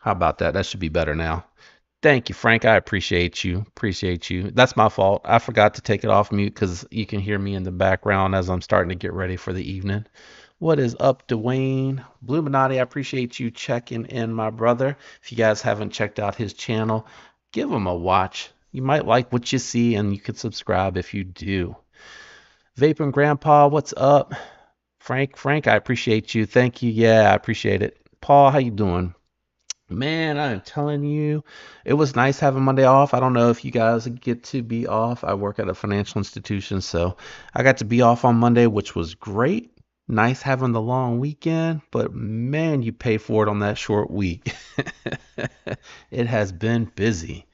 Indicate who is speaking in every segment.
Speaker 1: How about that? That should be better now. Thank you, Frank. I appreciate you. Appreciate you. That's my fault. I forgot to take it off mute because you can hear me in the background as I'm starting to get ready for the evening. What is up, Dwayne? Bluminati, I appreciate you checking in, my brother. If you guys haven't checked out his channel, give him a watch. You might like what you see, and you can subscribe if you do. Vaping Grandpa, what's up? Frank, I appreciate you. Thank you. Yeah, I appreciate it. Paul, how you doing? Man, I'm telling you, it was nice having Monday off. I don't know if you guys get to be off. I work at a financial institution, so I got to be off on Monday, which was great. Nice having the long weekend, but man, you pay for it on that short week. It has been busy.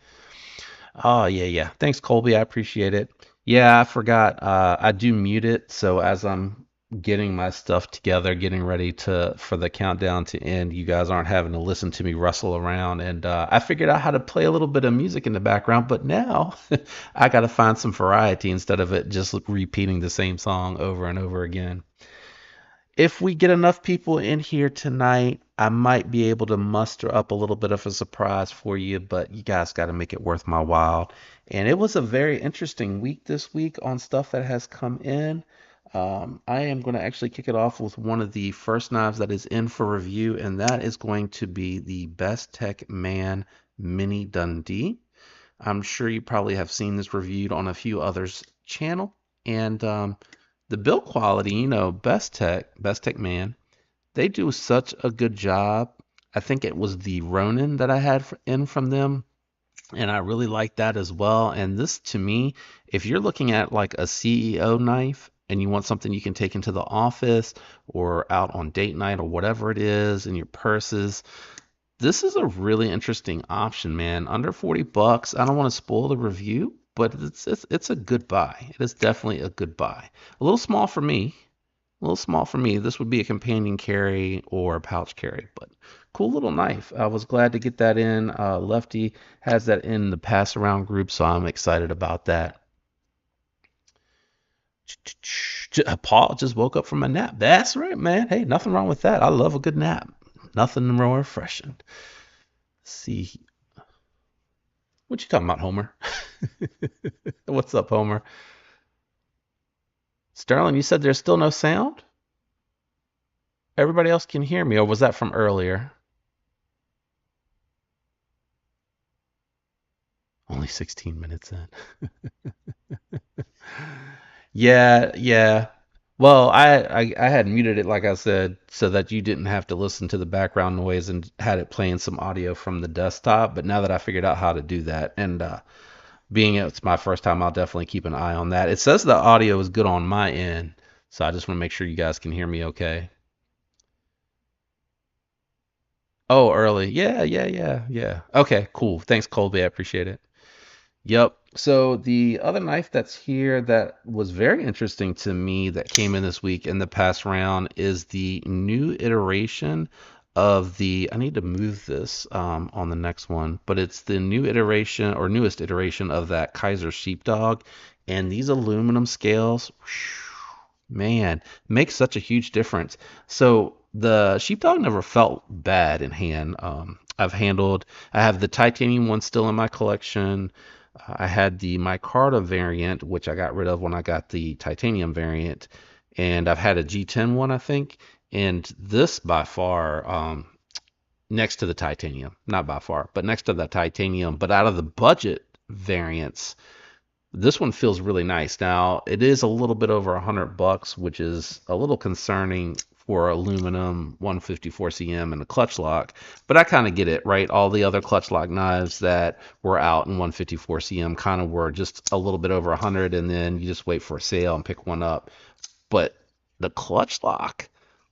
Speaker 1: Oh, yeah, yeah. Thanks, Colby. I appreciate it. Yeah, I forgot. I do mute it, so as I'm getting my stuff together, getting ready to for the countdown to end, you guys aren't having to listen to me rustle around. And I figured out how to play a little bit of music in the background, but now I got to find some variety instead of it just repeating the same song over and over again. If we get enough people in here tonight, I might be able to muster up a little bit of a surprise for you, but you guys got to make it worth my while. And it was a very interesting week this week on stuff that has come in. I am going to actually kick it off with one of the first knives that is in for review, and that is going to be the Best Tech Man Mini Dundee. I'm sure you probably have seen this reviewed on a few others' channel. And the build quality, Best Tech Man, they do such a good job. I think it was the Ronin that I had in from them, and I really like that as well. And this, to me, if you're looking at like a CEO knife and you want something you can take into the office or out on date night or whatever it is in your purses, this is a really interesting option, man. Under 40 bucks. I don't want to spoil the review, but it's a good buy. It is definitely a good buy. A little small for me. A little small for me. This would be a companion carry or a pouch carry, but cool little knife. I was glad to get that in. Lefty has that in the pass around group, so I'm excited about that. Paul just woke up from a nap. That's right, man. Hey, nothing wrong with that. I love a good nap. Nothing more refreshing. Let's see. What you talking about, Homer? What's up, Homer? Sterling, you said there's still no sound? Everybody else can hear me, or was that from earlier? Only 16 minutes in. Yeah, yeah. Well, I had muted it, like I said, so that you didn't have to listen to the background noise and had it playing some audio from the desktop. But now that I figured out how to do that, and being it's my first time, I'll definitely keep an eye on that. It says the audio is good on my end, so I just want to make sure you guys can hear me okay. Oh, early. Yeah, yeah, yeah, yeah. Okay, cool. Thanks, Colby. I appreciate it. Yep. So the other knife that's here that was very interesting to me that came in this week in the past round is the new iteration of the. I need to move this on the next one, but it's the new iteration or newest iteration of that Kaiser Sheepdog, and these aluminum scales, man, make such a huge difference. So the Sheepdog never felt bad in hand. I have the titanium one still in my collection. I had the micarta variant, which I got rid of when I got the titanium variant, and I've had a G10 one, I think. And this by far, next to the titanium, not by far, but next to the titanium, but out of the budget variants, this one feels really nice. Now, it is a little bit over $100, which is a little concerning for aluminum 154 cm and a clutch lock, but I kind of get it, right? All the other clutch lock knives that were out in 154 cm kind of were just a little bit over 100, and then you just wait for a sale and pick one up. But the clutch lock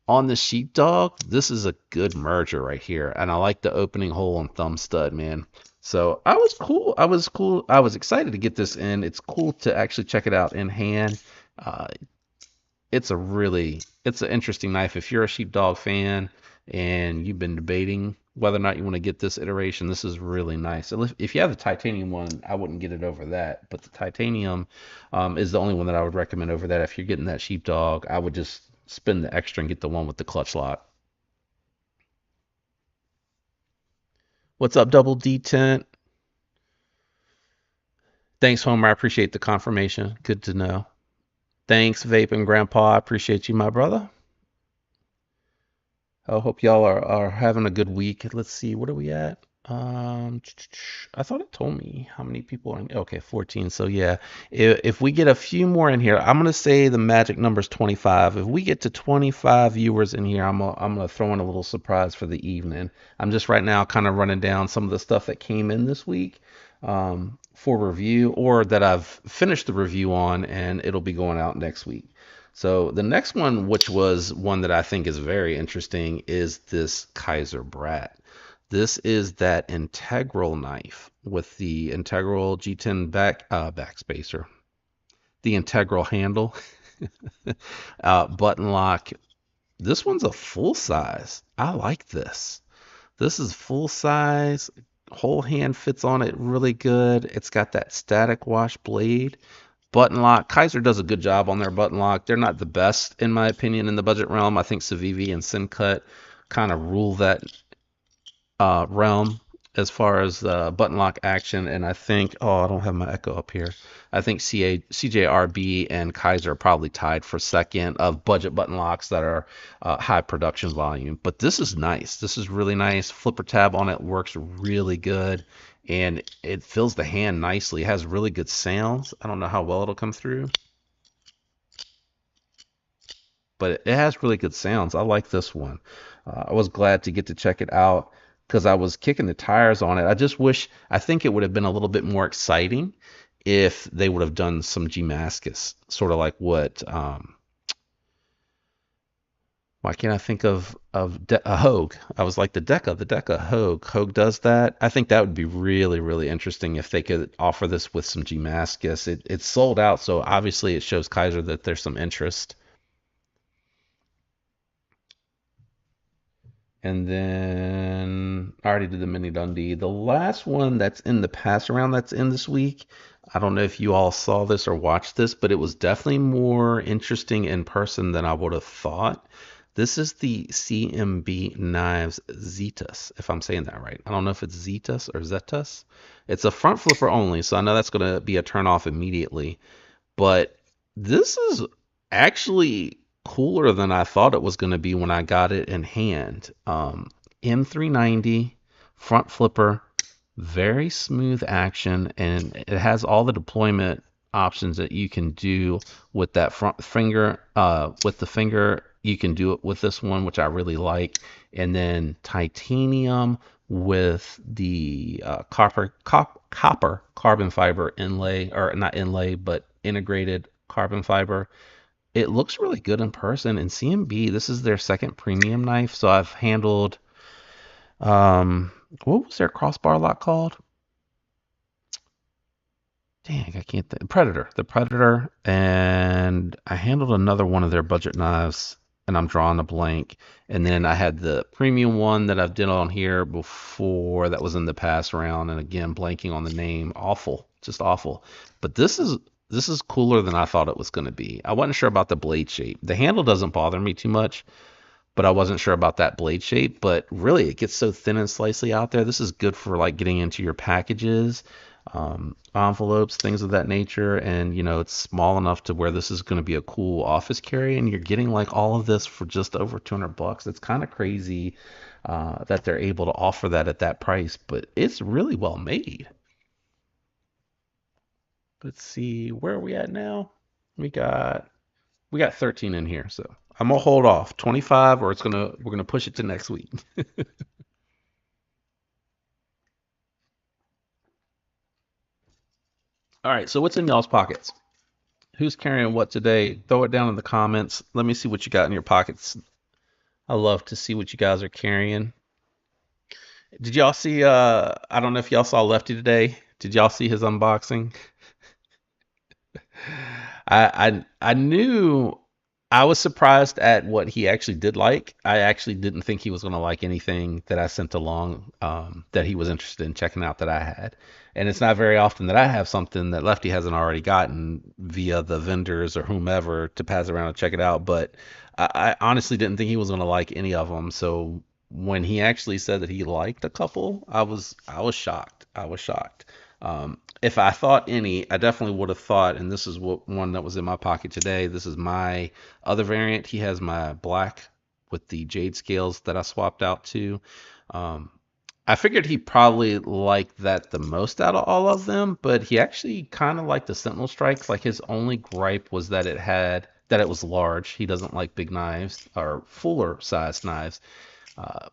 Speaker 1: on the sheepdog, this is a good merger right here. And I like the opening hole and thumb stud, man. So I was cool. I was cool. I was excited to get this in. It's cool to actually check it out in hand. Uh, it's an interesting knife. If you're a sheepdog fan and you've been debating whether or not you want to get this iteration, this is really nice. If you have the titanium one, I wouldn't get it over that. But the titanium is the only one that I would recommend over that. If you're getting that sheepdog, I would just spend the extra and get the one with the clutch lock. What's up, Double D Tent? Thanks, Homer. I appreciate the confirmation. Good to know. Thanks, Vape and Grandpa. I appreciate you, my brother. I hope y'all are having a good week. Let's see, what are we at? I thought it told me how many people are in. Okay, 14. So yeah, if we get a few more in here, I'm gonna say the magic number is 25. If we get to 25 viewers in here, I'm gonna throw in a little surprise for the evening. I'm just right now kind of running down some of the stuff that came in this week for review, or that I've finished the review on, and it'll be going out next week. So the next one, which was one that I think is very interesting, is this Kaiser Brat. This is that integral knife with the integral G10 backspacer, the integral handle, button lock. This one's a full size. I like this. This is full size. Whole hand fits on it really good. It's got that static wash blade. Button lock. Kaiser does a good job on their button lock. They're not the best, in my opinion, in the budget realm. I think Civivi and Syncut kind of rule that realm as far as button lock action. And I think, oh, I don't have my echo up here. I think CJRB and Kaiser are probably tied for second of budget button locks that are high production volume. But this is nice. This is really nice. Flipper tab on it works really good. And it fills the hand nicely. It has really good sounds. I don't know how well it'll come through, but it has really good sounds. I like this one. I was glad to get to check it out because I was kicking the tires on it. I just wish, I think it would have been a little bit more exciting if they would have done some Gmascus, sort of like what, why can't I think of a Hogue? I was like the Deca Hogue. Hogue does that. I think that would be really, really interesting if they could offer this with some Gmascus. It's sold out, so obviously it shows Kaiser that there's some interest. And then I already did the Mini Dundee. The last one that's in the pass around that's in this week, I don't know if you all saw this or watched this, but it was definitely more interesting in person than I would have thought. This is the CMB Knives Zetus, if I'm saying that right. I don't know if it's Zetus or Zetus. It's a front flipper only, so I know that's going to be a turn off immediately. But this is actually cooler than I thought it was going to be when I got it in hand. M390 front flipper, very smooth action, and it has all the deployment options that you can do with that front finger. With the finger, you can do it with this one, which I really like. And then titanium with the copper carbon fiber inlay, or not inlay, but integrated carbon fiber. It looks really good in person. And CMB, this is their second premium knife. So I've handled, what was their crossbar lock called? Dang, I can't think. Predator, the Predator, and I handled another one of their budget knives, and I'm drawing a blank. And then I had the premium one that I've did on here before that was in the pass round, and again blanking on the name. Awful, just awful. But this is cooler than I thought it was going to be. I wasn't sure about the blade shape. The handle doesn't bother me too much, but I wasn't sure about that blade shape. But really, it gets so thin and slicey out there. This is good for like getting into your packages, envelopes, things of that nature. And it's small enough to where this is going to be a cool office carry. And you're getting like all of this for just over $200. It's kind of crazy that they're able to offer that at that price, but it's really well made. Let's see, where are we at now? We got we got 13 in here, so I'm gonna hold off 25, or we're gonna push it to next week. All right, so what's in y'all's pockets? Who's carrying what today? Throw it down in the comments. Let me see what you got in your pockets. I love to see what you guys are carrying. Did y'all see I don't know if y'all saw Lefty today. Did y'all see his unboxing? I knew, I was surprised at what he actually did like. I actually didn't think he was going to like anything that I sent along, that he was interested in checking out that I had. And it's not very often that I have something that Lefty hasn't already gotten via the vendors or whomever to pass around and check it out. But I honestly didn't think he was going to like any of them. So when he actually said that he liked a couple, I was shocked. I was shocked. If I thought any, I definitely would have thought, and this is what one that was in my pocket today. This is my other variant. He has my black with the jade scales that I swapped out to. Um, I figured he probably liked that the most out of all of them, but he actually kind of liked the Sentinel Strikes. Like his only gripe was that it was large. He doesn't like big knives or fuller sized knives.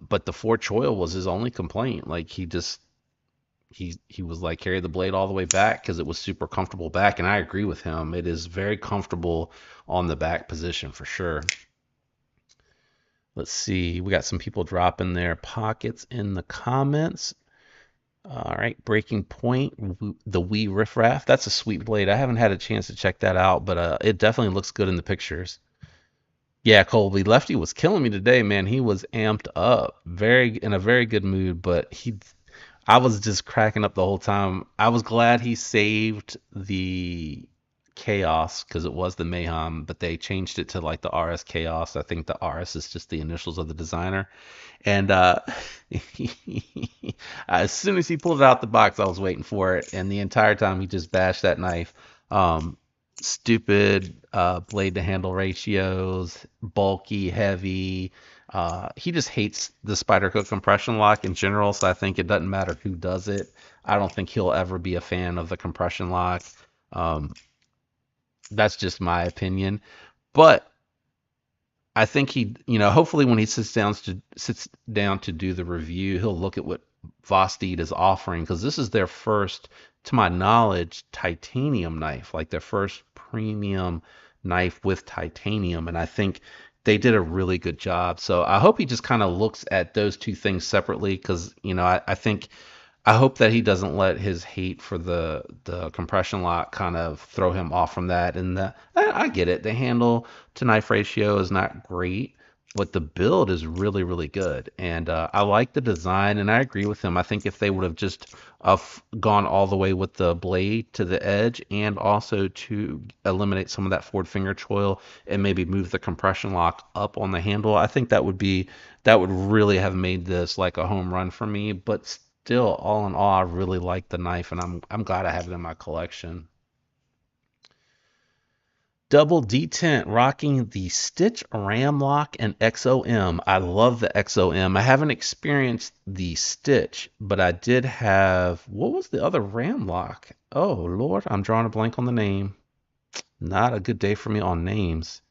Speaker 1: But the Ford Choil was his only complaint. Like he was like carry the blade all the way back because it was super comfortable back, and I agree with him. It is very comfortable on the back position for sure. Let's see. We got some people dropping their pockets in the comments. All right, Breaking Point, the Wee Riff Raff. That's a sweet blade. I haven't had a chance to check that out, but it definitely looks good in the pictures. Yeah, Colby Lefty was killing me today, man. He was amped up, very in a very good mood, but I was just cracking up the whole time. I was glad he saved the Chaos because it was the Mayhem, but they changed it to like the RS Chaos. I think the RS is just the initials of the designer. And as soon as he pulled it out the box, I was waiting for it, and the entire time he just bashed that knife. Um, Stupid blade to handle ratios, bulky, heavy. He just hates the Spyderco compression lock in general, so I think it doesn't matter who does it. I don't think he'll ever be a fan of the compression lock. Um, that's just my opinion. But I think hopefully when he sits down to do the review, he'll look at what Vosteed is offering because this is their first, to my knowledge, titanium knife, like their first premium knife with titanium, and I think they did a really good job. So I hope he just kind of looks at those two things separately because I think I hope that he doesn't let his hate for the compression lock kind of throw him off from that. And I get it. The handle to knife ratio is not great, but the build is really, really good. And I like the design, and I agree with him. I think if they would have just gone all the way with the blade to the edge and also to eliminate some of that forward finger choil and maybe move the compression lock up on the handle, I think that would really have made this like a home run for me. But still, all in all, I really like the knife, and I'm glad I have it in my collection. Double detent rocking the Stitch Ram Lock and XOM. I love the XOM. I haven't experienced the Stitch, but I did have, what was the other Ram Lock? Oh Lord, I'm drawing a blank on the name. Not a good day for me on names.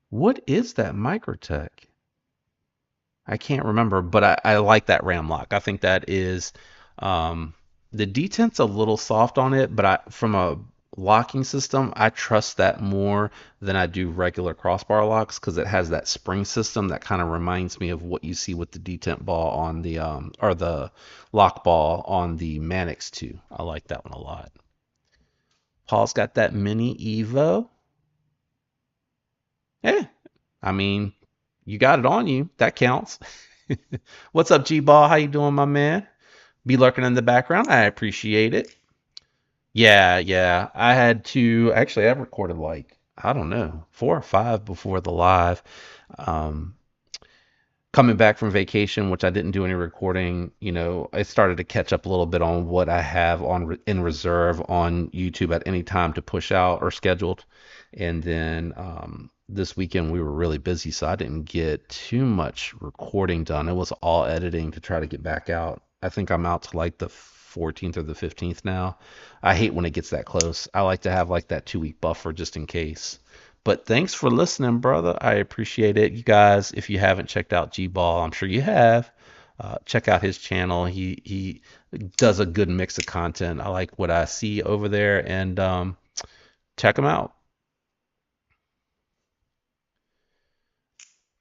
Speaker 1: What is that Microtech? I can't remember, but I like that Ram Lock. I think that is um, the detent's a little soft on it, but from a locking system, I trust that more than I do regular crossbar locks because it has that spring system that kind of reminds me of what you see with the detent ball on the or the lock ball on the Manix 2. I like that one a lot. Paul's got that mini Evo. Yeah, I mean, you got it on you. That counts. What's up, G Ball? How you doing, my man? Be lurking in the background. I appreciate it. Yeah, yeah. I had to actually. I recorded like I don't know 4 or 5 before the live. Um, Coming back from vacation, which I didn't do any recording. I started to catch up a little bit on what I have in reserve on YouTube at any time to push out or scheduled. And then this weekend we were really busy, so I didn't get too much recording done. It was all editing to try to get back out. I think I'm out to like the 14th or the 15th now. I hate when it gets that close. I like to have like that 2 week buffer just in case. But thanks for listening, brother. I appreciate it. You guys, if you haven't checked out G Ball, I'm sure you have. Check out his channel. He does a good mix of content. I like what I see over there, and check him out.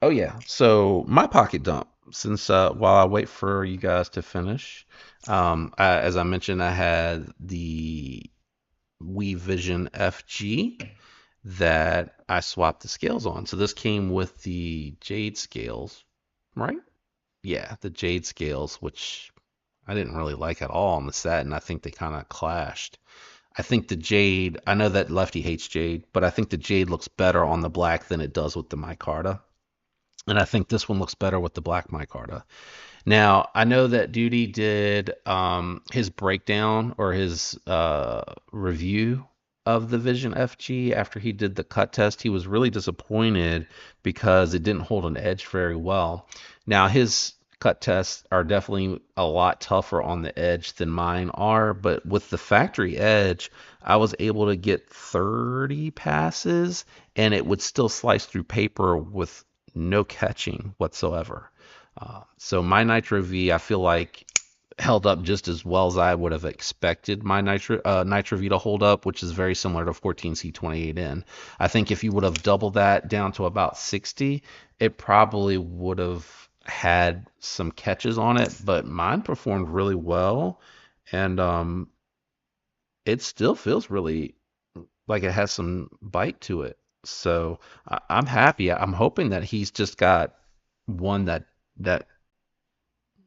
Speaker 1: Oh yeah. So my pocket dump. Since while I wait for you guys to finish, as I mentioned, I had the Wii Vision FG that I swapped the scales on. So this came with the Jade scales, right? Yeah, the Jade scales, which I didn't really like at all on the set, and I think they kind of clashed. I think the Jade, I know that Lefty hates Jade, but I think the Jade looks better on the black than it does with the micarta. And I think this one looks better with the black micarta. Now, I know that Duty did his breakdown or his review of the Vision FG after he did the cut test. He was really disappointed because it didn't hold an edge very well. Now, his cut tests are definitely a lot tougher on the edge than mine are, but with the factory edge, I was able to get 30 passes and it would still slice through paper with no catching whatsoever. So my Nitro V, I feel like held up just as well as I would have expected my Nitro V to hold up, which is very similar to 14C28N. I think if you would have doubled that down to about 60, it probably would have had some catches on it, but mine performed really well, and it still feels really like it has some bite to it. So I'm happy. I'm hoping that he's just got one that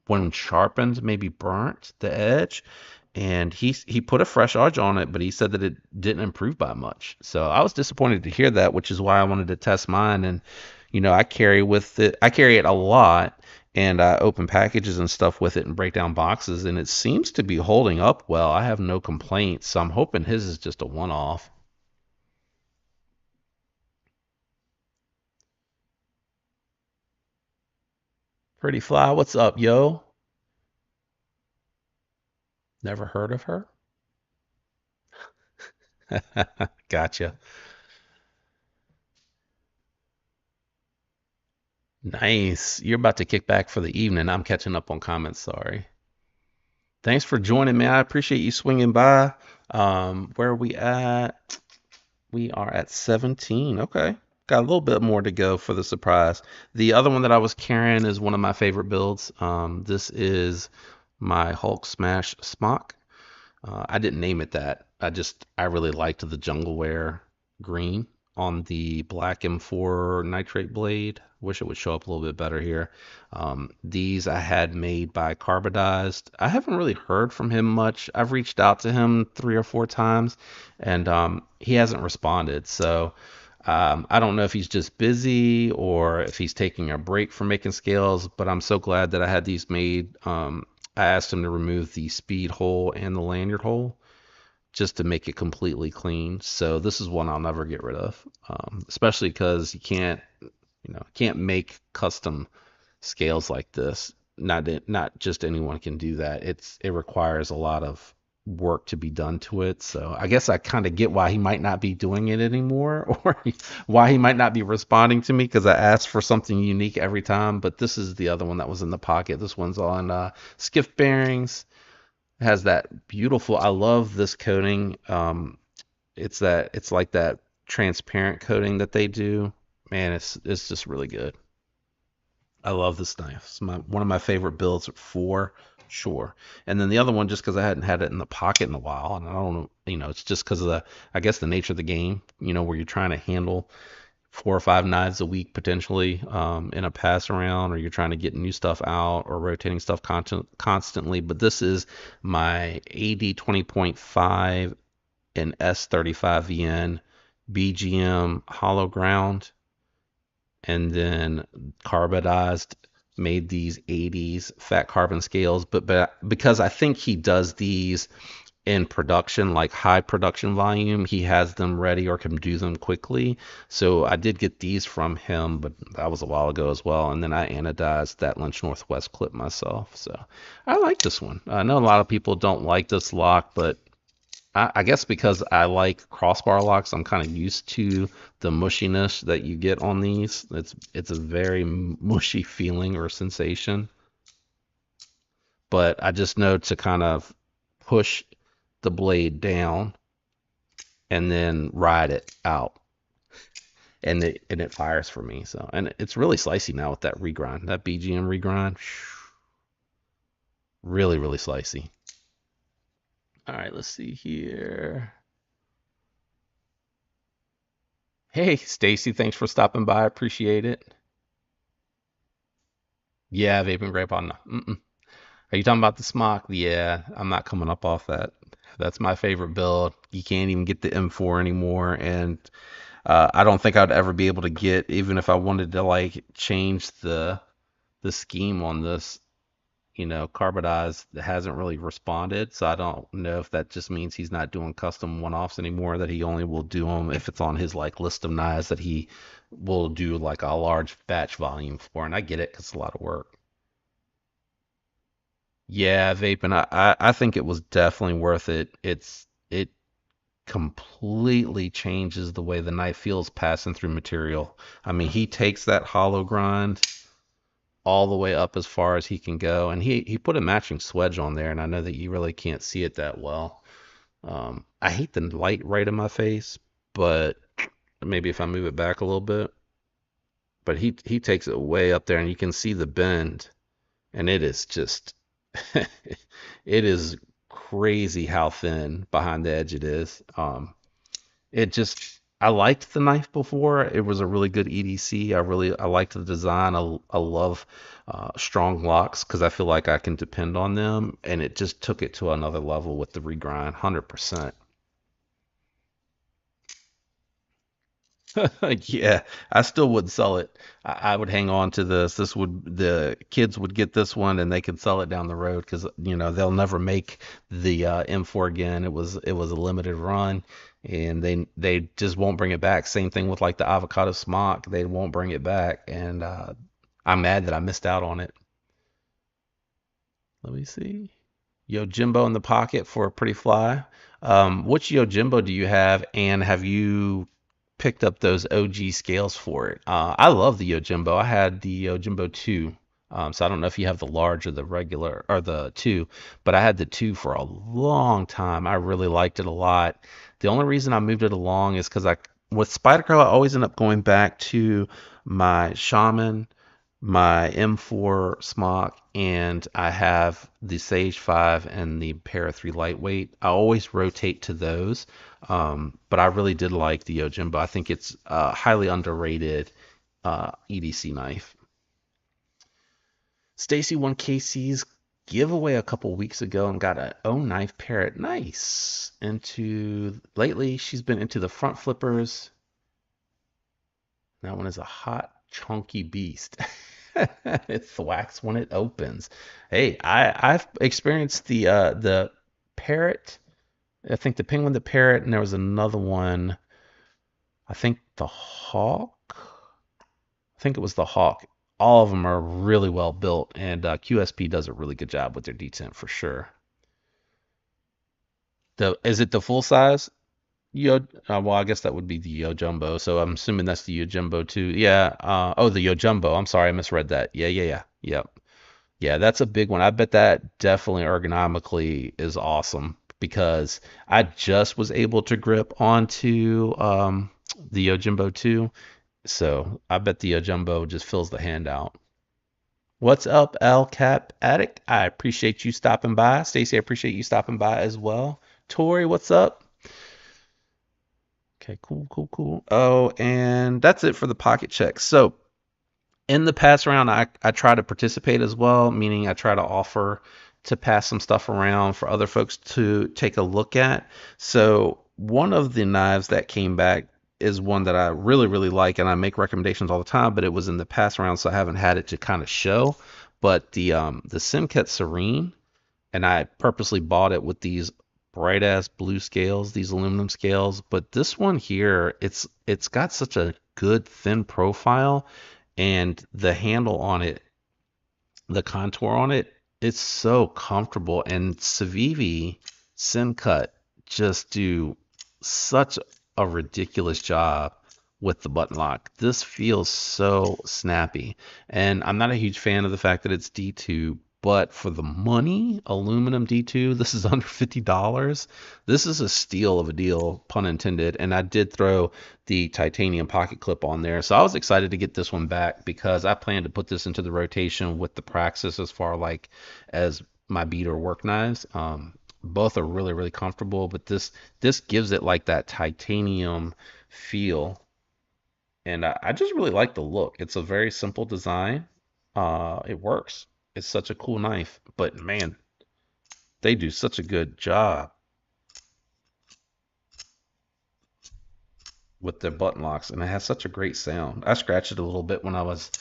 Speaker 1: when sharpened, maybe burnt the edge. And he put a fresh edge on it, but he said that it didn't improve by much. So I was disappointed to hear that, which is why I wanted to test mine. And I carry it a lot, and I open packages and stuff with it and break down boxes, and it seems to be holding up well. I have no complaints, so I'm hoping his is just a one-off. Pretty Fly, what's up, yo? Never heard of her? Gotcha. Nice. You're about to kick back for the evening. I'm catching up on comments. Sorry. Thanks for joining me. I appreciate you swinging by. Where are we at? We are at 17. Okay. Got a little bit more to go for the surprise. The other one that I was carrying is one of my favorite builds. This is my Hulk Smash Smock. I didn't name it that. I really liked the Jungleware green on the black M4 nitrate blade. Wish it would show up a little bit better here. These I had made by Carbidized. I haven't really heard from him much. I've reached out to him 3 or 4 times, and he hasn't responded. So I don't know if he's just busy or if he's taking a break from making scales, but I'm so glad that I had these made. I asked him to remove the speed hole and the lanyard hole just to make it completely clean. So this is one I'll never get rid of, especially because you can't make custom scales like this. Not just anyone can do that. It requires a lot of work to be done to it. So I guess I kind of get why he might not be doing it anymore, or why he might not be responding to me because I ask for something unique every time. But this is the other one that was in the pocket. This one's on skiff bearings. It has that beautiful. I love this coating. It's like that transparent coating that they do. Man, it's just really good. I love this knife. It's one of my favorite builds for sure. And then the other one, just because I hadn't had it in the pocket in a while, and I don't know, it's just because of I guess the nature of the game, where you're trying to handle 4 or 5 knives a week potentially in a pass around, or you're trying to get new stuff out or rotating stuff constantly. But this is my AD 20.5 and S35VN BGM hollow ground, and then carbidized made these 80s fat carbon scales, but because I think he does these in production, like high production volume, he has them ready or can do them quickly. So I did get these from him, but that was a while ago as well. And then I anodized that Lynch Northwest clip myself. So I like this one. I know a lot of people don't like this lock, but I guess because I like crossbar locks, I'm kind of used to the mushiness that you get on these. It's a very mushy feeling or sensation, but I just know to kind of push the blade down and then ride it out, and it fires for me. So, and it's really slicey now with that regrind, that BGM regrind, really really slicey. All right, let's see here. Hey, Stacy, thanks for stopping by. I appreciate it. Yeah, vaping grape on. Mm-mm. Are you talking about the smock? Yeah, I'm not coming up off that. That's my favorite build. You can't even get the M4 anymore, and I don't think I'd ever be able to get, even if I wanted to like change the scheme on this, Carbodize hasn't really responded. So I don't know if that just means he's not doing custom one-offs anymore, that he only will do them if it's on his like list of knives that he will do like a large batch volume for. And I get it because it's a lot of work. Yeah, vaping. I think it was definitely worth it. It completely changes the way the knife feels passing through material. I mean, he takes that hollow grind all the way up as far as he can go, and he put a matching swedge on there, and I know that you really can't see it that well. I hate the light right in my face, but maybe if I move it back a little bit. But he takes it way up there, and you can see the bend, and it is just it is crazy how thin behind the edge it is. It just I liked the knife before. It was a really good EDC. I liked the design. I love strong locks because I feel like I can depend on them, and it just took it to another level with the regrind, 100%. Yeah, I still would sell it. I would hang on to this. The kids would get this one and they could sell it down the road because they'll never make the M4 again. It was a limited run, and they just won't bring it back. Same thing with like the avocado smock. They won't bring it back, and I'm mad that I missed out on it. Let me see. Yojimbo in the pocket for a pretty fly. Which Yojimbo do you have, and have you picked up those OG scales for it? I love the Yojimbo. I had the Yojimbo 2. So I don't know if you have the large or the regular or the 2, but I had the 2 for a long time. I really liked it a lot. The only reason I moved it along is because with Spyderco, I always end up going back to my Shaman, my M4 Smock, and I have the Sage 5 and the Para 3 Lightweight. I always rotate to those, but I really did like the Yojimbo. I think it's a highly underrated EDC knife. Stacy won KC's giveaway a couple weeks ago and got a own knife parrot. Nice. Into lately, she's been into the front flippers. That one is a hot, chunky beast. It thwacks when it opens. Hey, I've experienced the parrot. I think the penguin, the parrot, and there was another one. I think the hawk. I think it was the hawk. All of them are really well built, and QSP does a really good job with their detent for sure. The is it the full size? Well, I guess that would be the Yo Jumbo. So I'm assuming that's the Yo Jumbo too. Yeah. Oh, the Yo Jumbo. I'm sorry, I misread that. Yeah, yeah, yeah. Yep. Yeah, that's a big one. I bet that definitely ergonomically is awesome because I just was able to grip onto the Yojimbo 2. So I bet the Yojimbo just fills the hand out. What's up, El Cap Addict? I appreciate you stopping by. Stacy, I appreciate you stopping by as well. Tori, what's up? Okay, cool, cool, cool. Oh, and that's it for the pocket check. So in the pass round, I try to participate as well, meaning I try to offer to pass some stuff around for other folks to take a look at. So one of the knives that came back is one that I really, really like, and I make recommendations all the time, but it was in the pass round, so I haven't had it to kind of show. But the Simket Serene, and I purposely bought it with these bright ass blue scales, these aluminum scales. But this one here, it's got such a good thin profile, and the handle on it, the contour on it, it's so comfortable. And Civivi Simcut just do such a ridiculous job with the button lock. This feels so snappy. And I'm not a huge fan of the fact that it's D2, but for the money, aluminum D2, this is under $50. This is a steal of a deal, pun intended. And I did throw the titanium pocket clip on there. So I was excited to get this one back because I plan to put this into the rotation with the Praxis as far like as my beat or work knives. Both are really, really comfortable, but this gives it like that titanium feel, and I just really like the look. It's a very simple design. It works. It's such a cool knife, but man, they do such a good job. with the button locks, and it has such a great sound. I scratched it a little bit when I was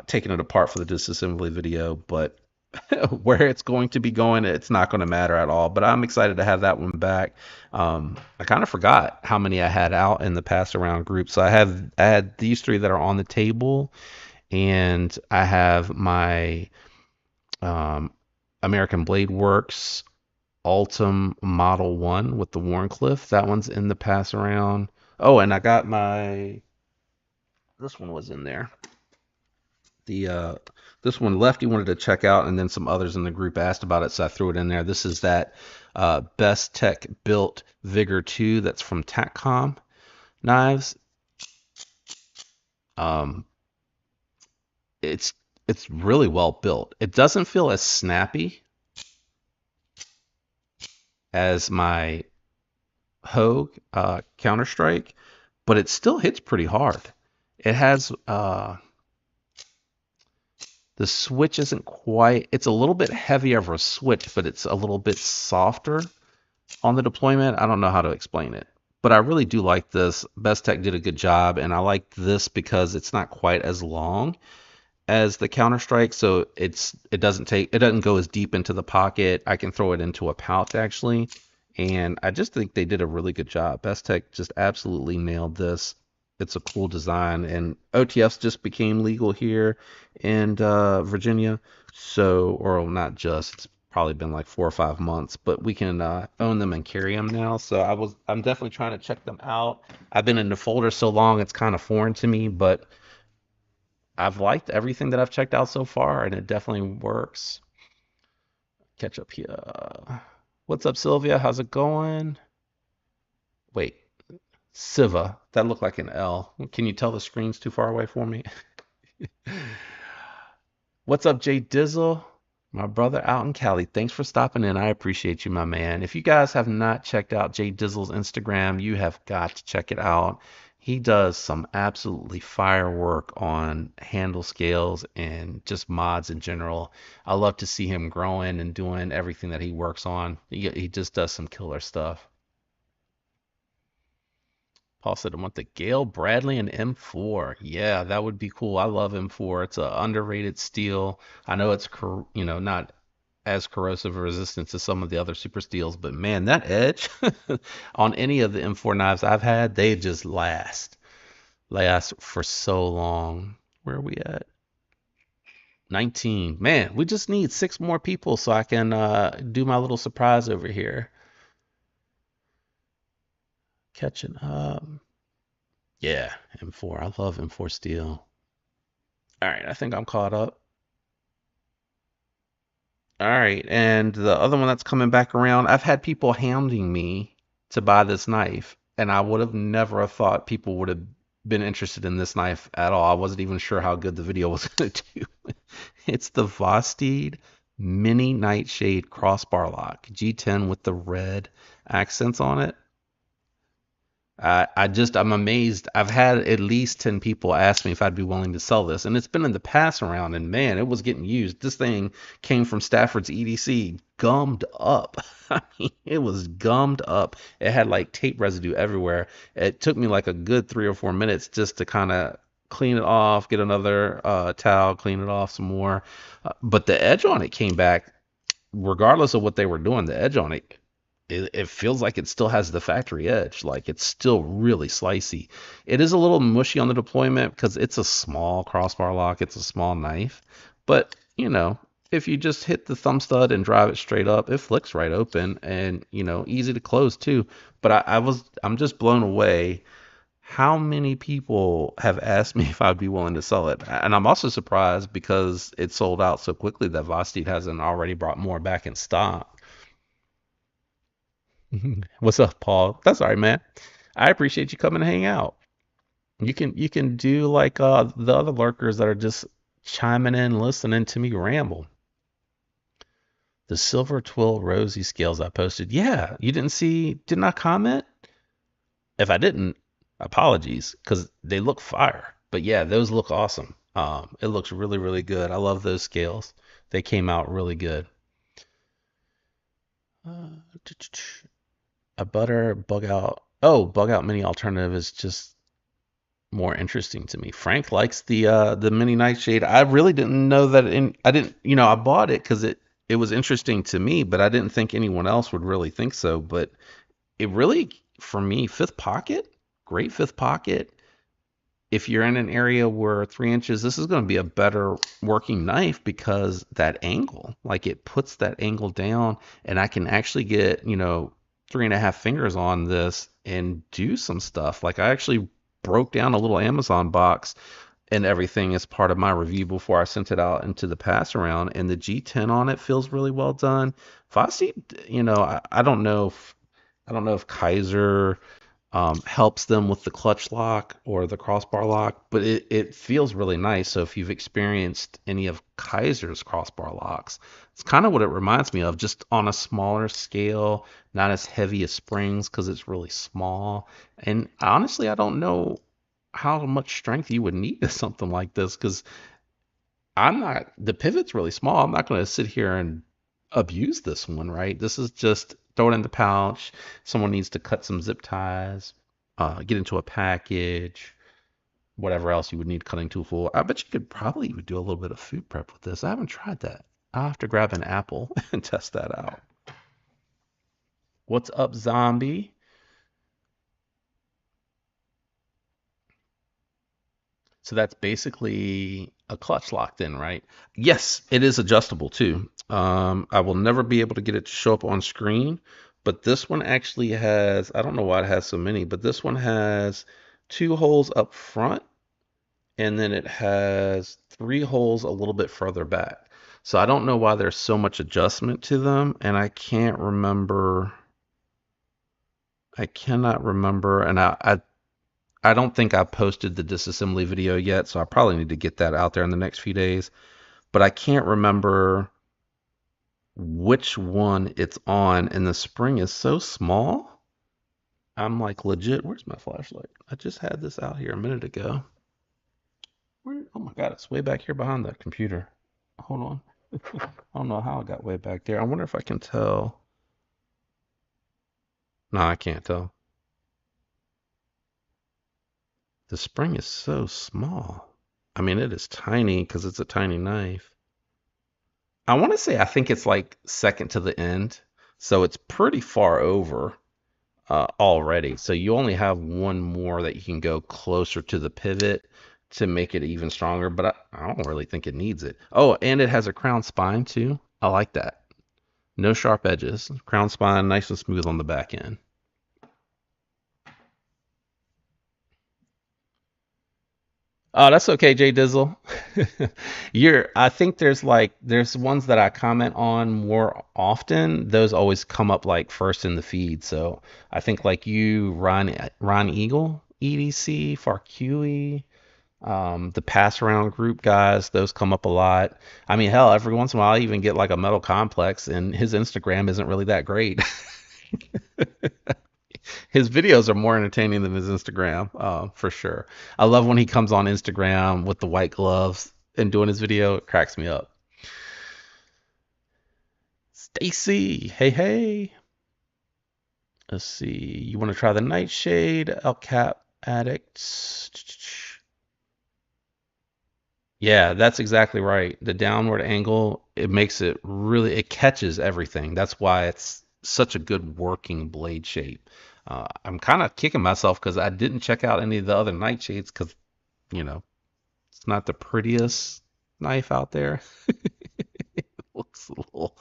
Speaker 1: taking it apart for the disassembly video, but where it's going to be going, it's not going to matter at all. But I'm excited to have that one back. I kind of forgot how many I had out in the pass around group. So I had these three that are on the table, and I have my um, American Blade Works Altum Model 1 with the Warncliffe. That one's in the pass around. Oh, and I got this one was in there. The This one Lefty wanted to check out, and then some others in the group asked about it, so I threw it in there. This is that Best Tech built Vigor 2 that's from Tatcom knives. Um, it's it's really well built. It doesn't feel as snappy as my Hogue Counter Strike, but it still hits pretty hard. It has the switch isn't quite, it's a little bit heavier of a switch, but it's a little bit softer on the deployment. I don't know how to explain it, but I really do like this. Best Tech did a good job, and I like this because it's not quite as long as the Counter Strike, so it doesn't go as deep into the pocket. I can throw it into a pouch actually, and I just think they did a really good job. Best Tech just absolutely nailed this. It's a cool design, and OTFs just became legal here in Virginia. So, or not just, it's probably been like 4 or 5 months, but we can own them and carry them now. So I'm definitely trying to check them out. I've been in the folder so long, it's kind of foreign to me, but I've liked everything that I've checked out so far, and it definitely works. Catch up here. What's up, Sylvia? How's it going? Wait, Siva. That looked like an L. Can you tell the screen's too far away for me? What's up, Jay Dizzle? My brother out in Cali. Thanks for stopping in. I appreciate you, my man. If you guys have not checked out Jay Dizzle's Instagram, you have got to check it out. He does some absolutely fire work on handle scales and just mods in general. I love to see him growing and doing everything that he works on. He just does some killer stuff. Paul said, I want the Gale Bradley and M4. Yeah, that would be cool. I love M4. It's an underrated steel. I know it's, not as corrosive resistance as some of the other super steels, but man, that edge on any of the M4 knives I've had, they just last for so long. Where are we at? 19. Man, we just need six more people so I can do my little surprise over here. Catching up. Yeah, M4. I love M4 steel. All right, I think I'm caught up. All right, and the other one that's coming back around, I've had people hounding me to buy this knife, and I would have never have thought people would have been interested in this knife at all. I wasn't even sure how good the video was going to do. It's the Vosteed Mini Nightshade Crossbar Lock G10 with the red accents on it. I'm amazed. I've had at least 10 people ask me if I'd be willing to sell this, and it's been in the pass around, and man, it was getting used. This thing came from Stafford's EDC, gummed up. I mean, it was gummed up. It had like tape residue everywhere. It took me like a good 3 or 4 minutes just to kind of clean it off, get another towel, clean it off some more. But the edge on it came back, regardless of what they were doing. The edge on it feels like it still has the factory edge. Like it's still really slicey. It is a little mushy on the deployment because it's a small crossbar lock. It's a small knife. But, if you just hit the thumb stud and drive it straight up, it flicks right open and, easy to close too. But I'm just blown away how many people have asked me if I'd be willing to sell it. And I'm also surprised because it sold out so quickly that Vosteed hasn't already brought more back in stock. What's up, Paul? That's all right, man. I appreciate you coming to hang out. You can do like the other lurkers that are just chiming in, listening to me ramble. The silver twill rosy scales I posted. Yeah, you did not comment? If I didn't, apologies, because they look fire. But yeah, those look awesome. It looks really, really good. I love those scales. They came out really good. Uh, a butter bug out Oh, bug out mini alternative is just more interesting to me. Frank likes the mini nightshade. I really didn't know that I didn't, I bought it because it was interesting to me, but I didn't think anyone else would really think so. But it really, for me, fifth pocket, great fifth pocket. If you're in an area where 3 inches, this is going to be a better working knife because that angle, like it puts that angle down, and I can actually get, 3.5 fingers on this and do some stuff. Like I actually broke down a little Amazon box and everything as part of my review before I sent it out into the pass around, and the G10 on it feels really well done. Fossey, I don't know if Kaiser helps them with the clutch lock or the crossbar lock, but it feels really nice. So if you've experienced any of Kaiser's crossbar locks, it's kind of what it reminds me of, just on a smaller scale, not as heavy as springs because it's really small. And honestly, I don't know how much strength you would need to something like this because the pivot's really small. I'm not going to sit here and abuse this one, right? This is just throw it in the pouch. Someone needs to cut some zip ties, get into a package, whatever else you would need cutting tool for. I bet you could probably even do a little bit of food prep with this. I haven't tried that. I'll have to grab an apple and test that out. What's up, zombie? So that's basically a clutch lock then, right? Yes, it is adjustable too. I will never be able to get it to show up on screen, but this one actually has, I don't know why it has so many, but this one has two holes up front and then it has three holes a little bit further back. So I don't know why there's so much adjustment to them, and I cannot remember, and I don't think I posted the disassembly video yet, so I probably need to get that out there in the next few days. But I can't remember which one it's on, and the spring is so small. I'm like, legit, where's my flashlight? I just had this out here a minute ago. Oh my God, it's way back here behind the computer. Hold on. I don't know how I got way back there. I wonder if I can tell. No, I can't tell. The spring is so small. I mean, it is tiny because it's a tiny knife. I want to say I think it's like second to the end, so it's pretty far over already. So you only have one more that you can go closer to the pivot to make it even stronger, but I don't really think it needs it. Oh, and it has a crown spine too. I like that. No sharp edges. Crown spine, nice and smooth on the back end. Oh, that's okay, Jay Dizzle. I think there's ones that I comment on more often. Those always come up like first in the feed. So I think like you, Ron Eagle, EDC, Farqui, the pass around group guys, those come up a lot. I mean, hell, every once in a while I even get like a metal complex, and his Instagram isn't really that great. His videos are more entertaining than his Instagram, for sure. I love when he comes on Instagram with the white gloves and doing his video. It cracks me up. Stacy, hey hey. Let's see. You want to try the Nightshade El Cap Addict? Yeah, that's exactly right. The downward angle, it makes it really, it catches everything. That's why it's such a good working blade shape. I'm kind of kicking myself because I didn't check out any of the other nightshades because, you know, it's not the prettiest knife out there. It looks a little,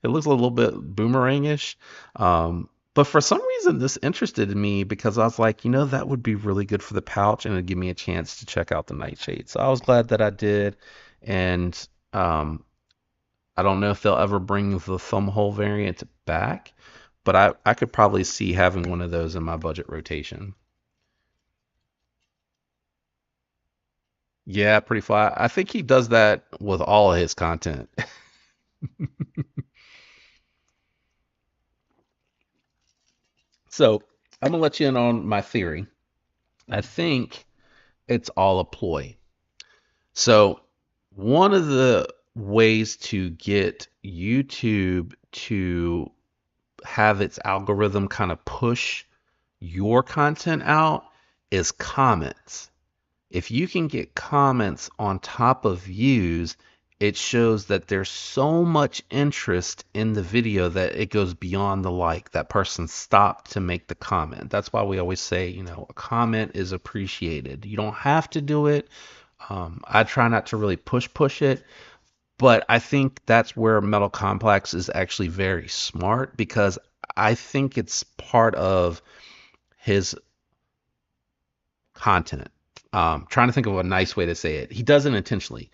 Speaker 1: it looks a little bit boomerangish. But for some reason, this interested me because I was like, that would be really good for the pouch and it'd give me a chance to check out the nightshade. So I was glad that I did. And um, I don't know if they'll ever bring the thumb hole variant back, but I could probably see having one of those in my budget rotation. Yeah, pretty fly. I think he does that with all of his content. So I'm gonna let you in on my theory. I think it's all a ploy. So one of the ways to get YouTube to have its algorithm kind of push your content out is comments. If you can get comments on top of views, it shows that there's so much interest in the video that it goes beyond the like. That person stopped to make the comment. That's why we always say, a comment is appreciated. You don't have to do it. I try not to really push it, but I think that's where Metal Complex is actually very smart because I think it's part of his content. Trying to think of a nice way to say it. He doesn't intentionally.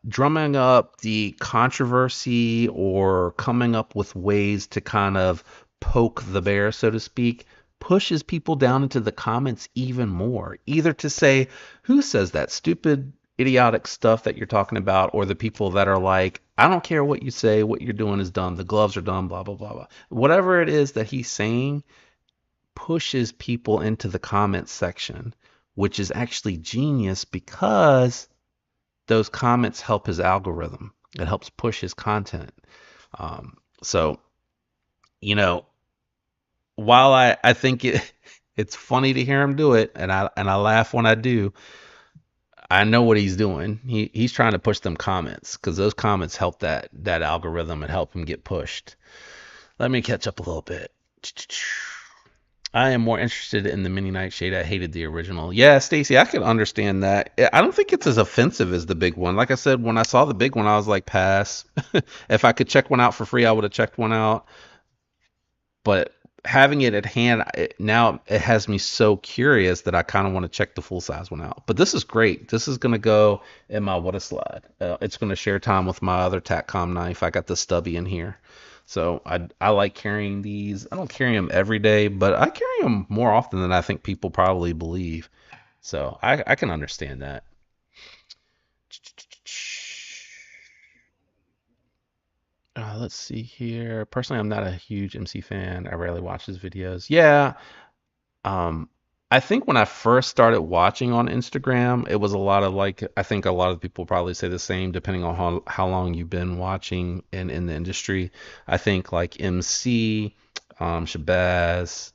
Speaker 1: Drumming up the controversy or coming up with ways to kind of poke the bear, so to speak, pushes people down into the comments even more. Either to say, who says that stupid, idiotic stuff that you're talking about, or the people that are like, I don't care what you say, what you're doing is dumb, the gloves are dumb, blah, blah, blah, blah. Whatever it is that he's saying pushes people into the comments section, which is actually genius because those comments help his algorithm. It helps push his content. So, you know, while I think it's funny to hear him do it, and I laugh when I do, I know what he's doing. He's trying to push them comments because those comments help that algorithm and help him get pushed. Let me catch up a little bit. I am more interested in the mini Nightshade. I hated the original. Yeah, Stacy, I can understand that. I don't think it's as offensive as the big one. Like I said, when I saw the big one, I was like, pass. If I could check one out for free, I would have checked one out. But having it at hand, now it has me so curious that I kind of want to check the full size one out. But this is great. This is going to go in my What a Slide. It's going to share time with my other Tatcom knife. I got the stubby in here. So I like carrying these. I don't carry them every day, but I carry them more often than I think people probably believe. So I can understand that. Let's see here. Personally, I'm not a huge MC fan. I rarely watch his videos. Yeah, um, I think when I first started watching on Instagram, it was a lot of like, I think a lot of people probably say the same, depending on how long you've been watching in the industry. I think like MC, Shabazz,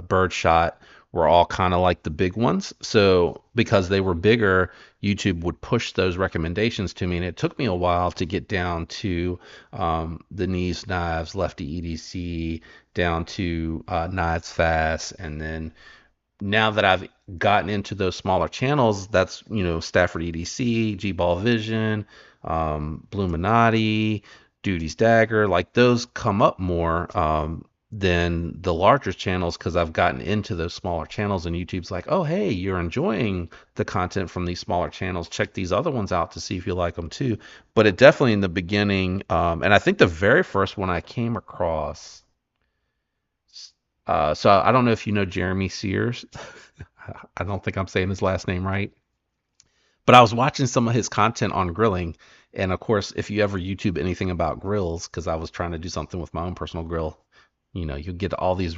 Speaker 1: Birdshot were all kind of like the big ones. So because they were bigger, YouTube would push those recommendations to me, and it took me a while to get down to the Knees Knives, Lefty EDC, down to Knives Fast, and then now that I've gotten into those smaller channels, that's Stafford EDC, G Ball Vision, Bluminati, Duty's Dagger, like those come up more than the larger channels because I've gotten into those smaller channels, and YouTube's like, oh hey, you're enjoying the content from these smaller channels. Check these other ones out to see if you like them too. But it definitely in the beginning, and I think the very first one I came across. So I don't know if you know Jeremy Sears. I don't think I'm saying his last name right. But I was watching some of his content on grilling. And of course, if you ever YouTube anything about grills, because I was trying to do something with my own personal grill, you get all these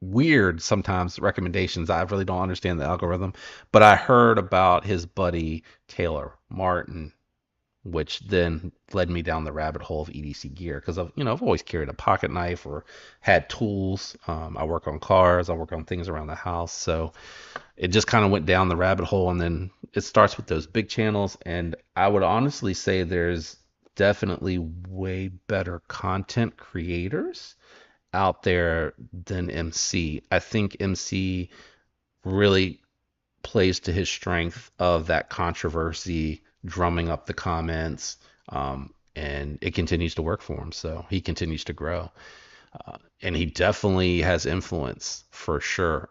Speaker 1: weird sometimes recommendations. I really don't understand the algorithm. But I heard about his buddy Taylor Martin, which then led me down the rabbit hole of EDC gear because I've always carried a pocket knife or had tools. I work on cars, I work on things around the house, so it just kind of went down the rabbit hole, and then it starts with those big channels, and I would honestly say there's definitely way better content creators out there than MC. I think MC really plays to his strength of that controversy, drumming up the comments, and it continues to work for him. So he continues to grow. And he definitely has influence for sure.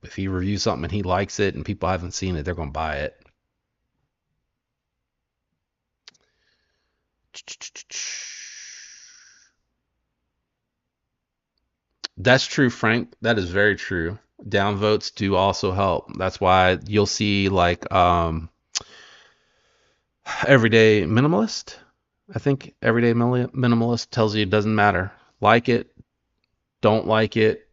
Speaker 1: If he reviews something and he likes it and people haven't seen it, they're going to buy it. That's true, Frank. That is very true. Downvotes do also help. That's why you'll see like Everyday Minimalist. I think Everyday Minimalist tells you it doesn't matter. Like it, don't like it,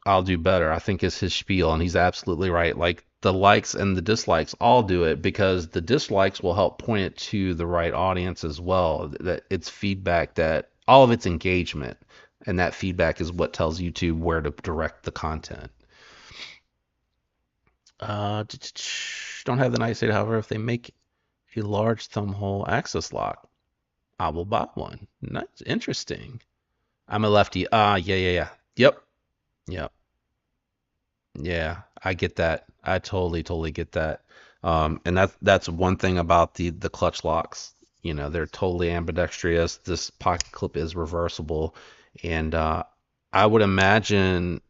Speaker 1: I'll do better. I think is his spiel, and he's absolutely right. Like the likes and the dislikes all do it because the dislikes will help point it to the right audience as well. That it's feedback, that all of it's engagement. And that feedback is what tells YouTube where to direct the content. Don't have the nice data. However, if they make a large thumb hole access lock, I will buy one. That's interesting. I'm a lefty. Yeah. Yep. Yep. Yeah, I get that. I totally get that. And that's one thing about the clutch locks. You know, they're totally ambidextrous. This pocket clip is reversible, and I would imagine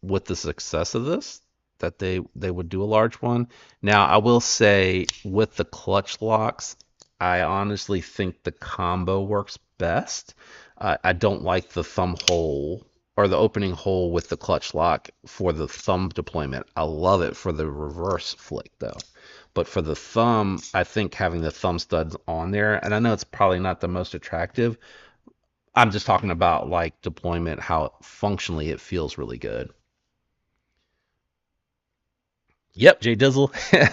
Speaker 1: with the success of this that they would do a large one. Now, I will say with the clutch locks, I honestly think the combo works best. I don't like the thumb hole or the opening hole with the clutch lock for the thumb deployment. I love it for the reverse flick though. But for the thumb, I think having the thumb studs on there, and I know it's probably not the most attractive. I'm just talking about like deployment, how functionally it feels really good. Yep, Jay Dizzle,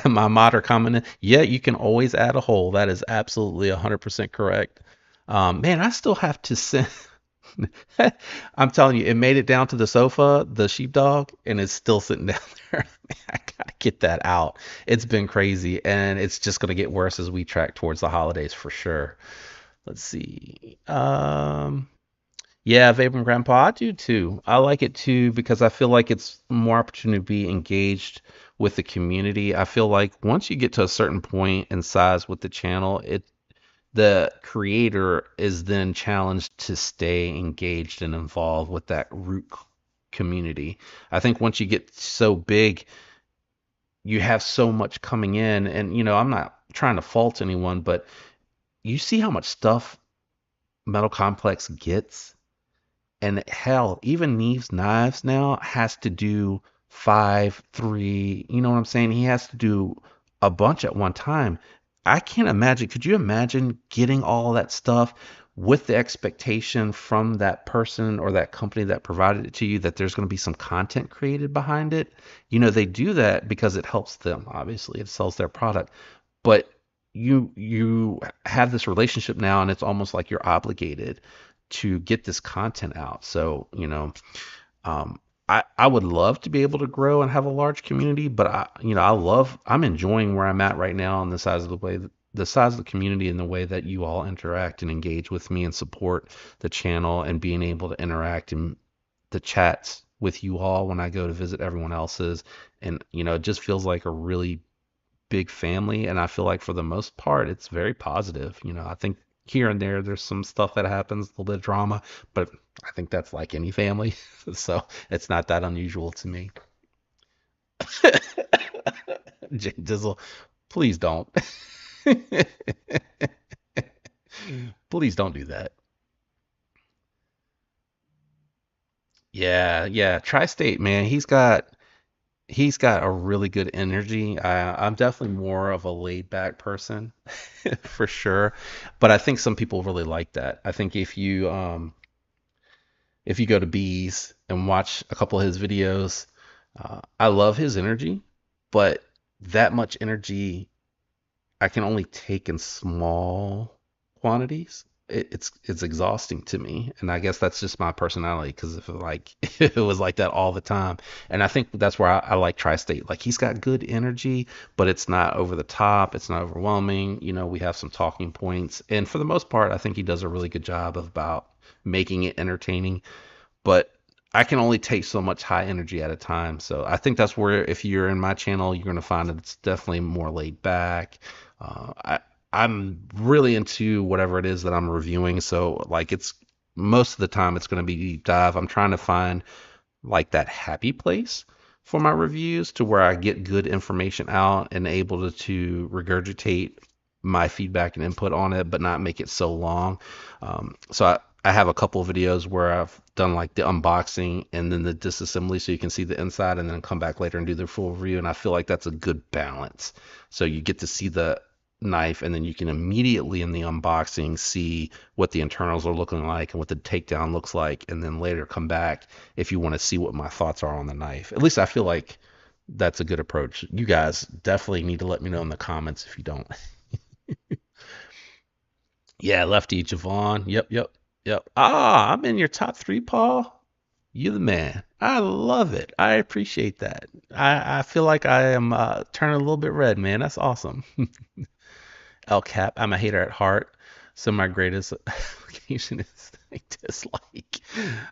Speaker 1: my modder commented. Yeah, you can always add a hole. That is absolutely 100% correct. Man, I still have to send. I'm telling you, it made it down to the sofa, the sheepdog, and it's still sitting down there. Man, I gotta get that out. It's been crazy, and it's just gonna get worse as we track towards the holidays for sure. Let's see. Yeah, Vape and Grandpa, I do too. I like it too because I feel like it's more opportunity to be engaged with the community. I feel like once you get to a certain point in size with the channel, the creator is then challenged to stay engaged and involved with that community. I think once you get so big, you have so much coming in, and I'm not trying to fault anyone, but you see how much stuff Metal Complex gets. And hell, even Neve's Knives now has to do 5, 3. You know what I'm saying? He has to do a bunch at one time. I can't imagine. Could you imagine getting all that stuff with the expectation from that person or that company that provided it to you that there's going to be some content created behind it? They do that because it helps them. Obviously, it sells their product. But you have this relationship now, and it's almost like you're obligated to get this content out. So, I would love to be able to grow and have a large community, but I'm enjoying where I'm at right now and the size of the community and the way that you all interact and engage with me and support the channel and being able to interact in the chats with you all when I go to visit everyone else's. And, it just feels like a really big family, and I feel like for the most part it's very positive. I think here and there's some stuff that happens, a little bit of drama, but I think that's like any family, so it's not that unusual to me. Jay Dizzle, please don't. Please don't do that. Yeah, Tri-State, man, he's got a really good energy. I'm definitely more of a laid back person for sure, but I think some people really like that. I think if you go to Bees and watch a couple of his videos, I love his energy, but that much energy I can only take in small quantities. It's exhausting to me, and I guess that's just my personality. Because if if it was like that all the time, and I think that's where I like Tri-State. Like he's got good energy, but it's not over the top. It's not overwhelming. We have some talking points, and for the most part, I think he does a really good job of about making it entertaining. But I can only take so much high energy at a time. So I think that's where if you're in my channel, you're going to find that it's definitely more laid back. I'm really into whatever it is that I'm reviewing. So like it's most of the time it's going to be deep dive. I'm trying to find like that happy place for my reviews to where I get good information out and able to regurgitate my feedback and input on it, but not make it so long. So I have a couple of videos where I've done like the unboxing and then the disassembly so you can see the inside and then come back later and do the full review. And I feel like that's a good balance. So you get to see the knife and then you can immediately in the unboxing see what the internals are looking like and what the takedown looks like. And then later come back if you want to see what my thoughts are on the knife. At least I feel like that's a good approach. You guys definitely need to let me know in the comments if you don't. Yeah, Lefty Javon. Yep. Yep. Ah, I'm in your top three, Paul. You the man. I love it. I appreciate that. I feel like I am turning a little bit red, man. That's awesome. El Cap, I'm a hater at heart. So my greatest occasion is I dislike.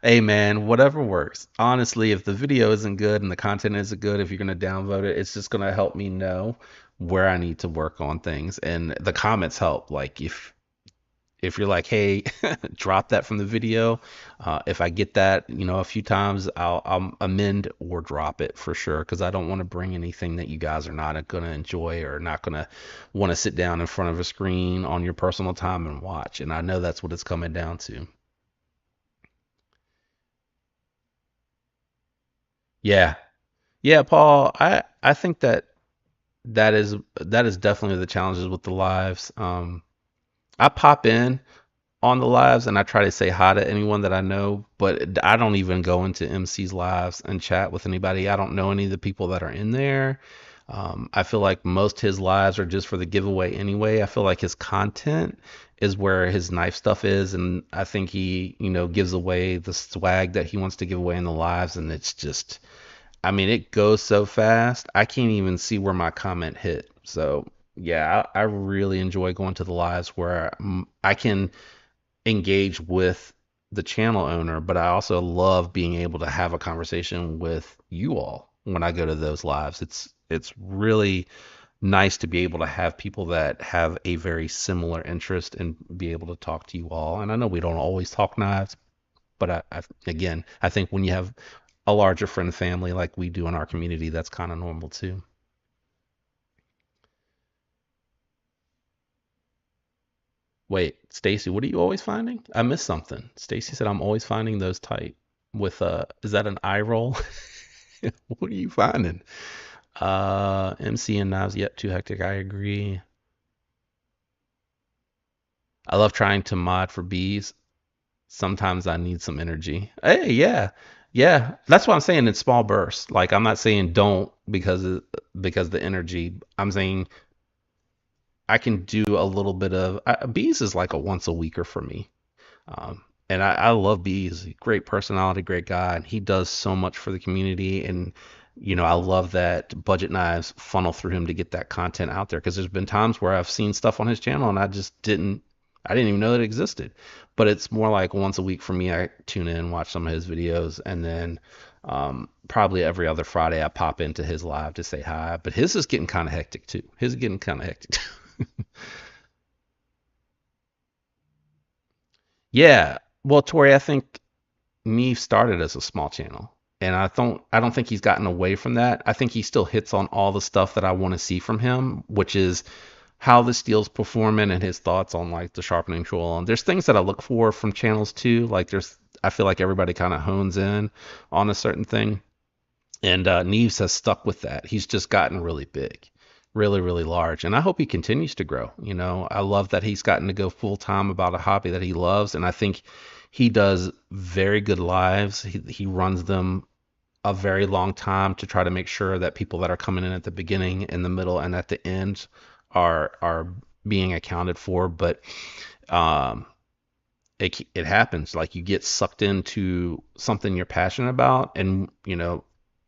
Speaker 1: Hey man, whatever works. Honestly, if the video isn't good and the content isn't good, if you're gonna downvote it, it's just gonna help me know where I need to work on things. And the comments help. Like if you're like, hey, drop that from the video. If I get that, a few times, I'll amend or drop it for sure because I don't want to bring anything that you guys are not going to enjoy or not going to want to sit down in front of a screen on your personal time and watch. And I know that's what it's coming down to. Yeah, yeah, Paul. I think that is definitely the challenges with the lives. I pop in on the lives and I try to say hi to anyone that I know, but I don't even go into MC's lives and chat with anybody. I don't know any of the people that are in there. I feel like most his lives are just for the giveaway anyway. I feel like his content is where his knife stuff is, and I think he, gives away the swag that he wants to give away in the lives, and it's just, I mean, it goes so fast. I can't even see where my comment hit. So yeah, I really enjoy going to the lives where I can engage with the channel owner, but I also love being able to have a conversation with you all when I go to those lives. It's really nice to be able to have people that have a very similar interest and be able to talk to you all. And I know we don't always talk knives, but again, I think when you have a larger friend family like we do in our community, that's kind of normal too. Wait, Stacy, what are you always finding? I missed something. Stacy said I'm always finding those tight with is that an eye roll? What are you finding? MC and Knives yet too hectic. I agree. I love trying to mod for bees. Sometimes I need some energy. Hey, yeah. Yeah. That's what I'm saying in small bursts. Like I'm not saying don't because the energy. I'm saying I can do a little bit of bees is like a once a weeker for me. And I love Bees. Great personality, great guy. And he does so much for the community. And, I love that Budget Knives funnel through him to get that content out there. Because there's been times where I've seen stuff on his channel and I didn't even know it existed. But it's more like once a week for me. I tune in, watch some of his videos, and then probably every other Friday I pop into his live to say hi. But his is getting kind of hectic too. His is getting kind of hectic. Yeah. Well, Tori, I think Neve started as a small channel, and I don't think he's gotten away from that. I think he still hits on all the stuff that I want to see from him, which is how the steel's performing and his thoughts on like the sharpening tool. And there's things that I look for from channels too. Like I feel like everybody kind of hones in on a certain thing, and Neves has stuck with that. He's just gotten really big, really, really large. And I hope he continues to grow. I love that he's gotten to go full time about a hobby that he loves. And I think he does very good lives. He runs them a very long time to try to make sure that people that are coming in at the beginning, in the middle, and at the end are being accounted for. But um, it happens. Like you get sucked into something you're passionate about, and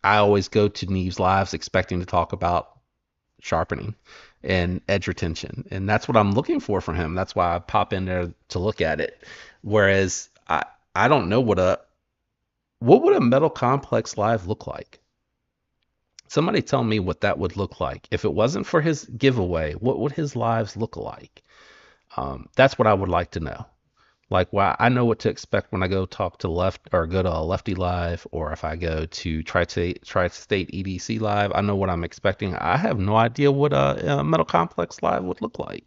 Speaker 1: I always go to Neve's lives expecting to talk about sharpening and edge retention, and that's what I'm looking for from him. That's why I pop in there to look at it. Whereas I don't know what would a metal complex live look like. Somebody tell me what that would look like if it wasn't for his giveaway. What would his lives look like? That's what I would like to know. Like, why I know what to expect when I go talk to left or go to a lefty live, or if I go to Tri-State EDC live, I know what I'm expecting. I have no idea what a Metal Complex live would look like,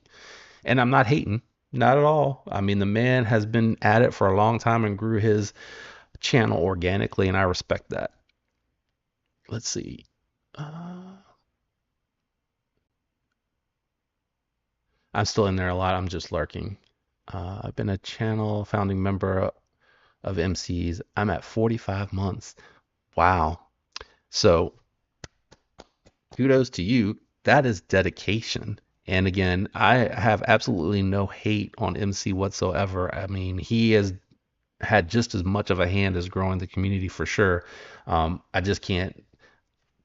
Speaker 1: and I'm not hating, not at all. I mean, the man has been at it for a long time and grew his channel organically, and I respect that. Let's see. Uh, I'm still in there a lot. I'm just lurking. I've been a channel founding member of MCs. I'm at 45 months. Wow. So kudos to you. That is dedication. And again, I have absolutely no hate on MC whatsoever. I mean, he has had just as much of a hand as growing the community for sure. I just can't,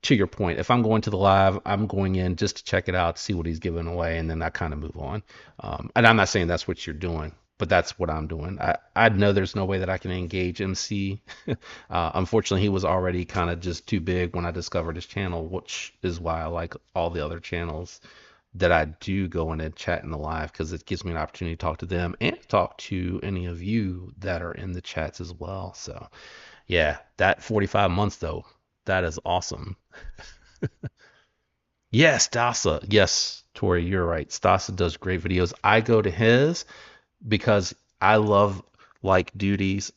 Speaker 1: to your point, if I'm going to the live, I'm going in just to check it out, see what he's giving away, and then I kind of move on. And I'm not saying that's what you're doing, but that's what I'm doing. I know there's no way that I can engage MC. Unfortunately, he was already kind of just too big when I discovered his channel, which is why I like all the other channels that I do go in and chat in the live, because it gives me an opportunity to talk to them and talk to any of you that are in the chats as well. So yeah, that 45 months though, that is awesome. Yes, Stasa. Yes, Tori, you're right. Stasa does great videos. I go to his because I love like duties